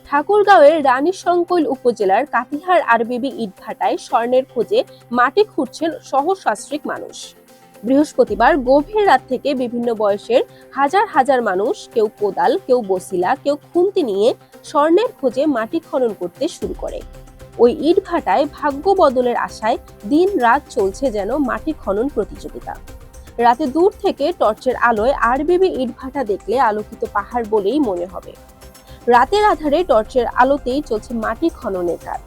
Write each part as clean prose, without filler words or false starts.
ঠাকুরগাঁওয়ের রানীশংকৈল উপজেলার কাতিহার আরবিবি ইটভাটায় স্বর্ণের খোঁজে মাটি খুঁড়ছেন সহস্রাধিক মানুষ। বৃহস্পতিবার গভীর রাত থেকে বিভিন্ন বয়সের হাজার হাজার মানুষ, কেউ কোদাল, কেউ বসিলা, কেউ খুন্তি নিয়ে স্বর্ণের খোঁজে মাটি খনন করতে শুরু করে। ওই ইটভাটায় ভাগ্য বদলের আশায় দিন রাত চলছে যেন মাটি খনন প্রতিযোগিতা। রাতে দূর থেকে টর্চের আলোয় আরবিবি ইটভাটা দেখলে আলোকিত পাহাড় বলেই মনে হবে। রাতের আধারে টর্চের আলোতেই চলছে মাটি খননের কাজ।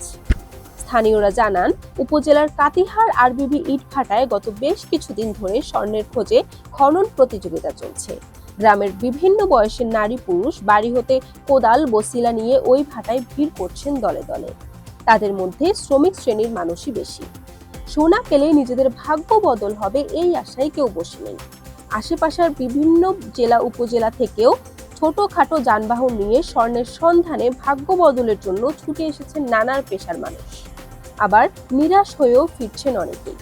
স্থানীয়রা জানান, উপজেলার কাতিহার আরবিবি ইটভাটায় গত বেশ কিছুদিন ধরে স্বর্ণের খোঁজে খনন প্রতিযোগিতা চলছে। গ্রামের বিভিন্ন বয়সের নারী পুরুষ বাড়ি হতে কোদাল, বসিলা নিয়ে ওই ভাটায় ভিড় করছেন দলে দলে। তাদের মধ্যে শ্রমিক শ্রেণীর মানুষই বেশি। সোনা পেলে নিজেদের ভাগ্য বদল হবে এই আশায় কেউ বসে নেই। আশেপাশের বিভিন্ন জেলা উপজেলা থেকেও ছোটখাটো যানবাহন নিয়ে স্বর্ণের সন্ধানে ভাগ্য বদলের জন্য ছুটে এসেছেন নানার পেশার মানুষ। আবার নিরাশ হয়েও ফিরছেন অনেকেই।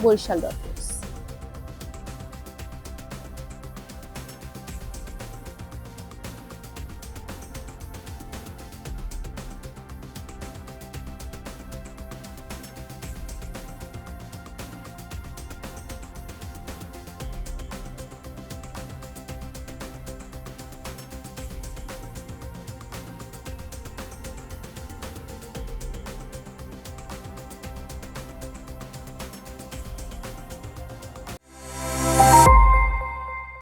বরিশাল ডট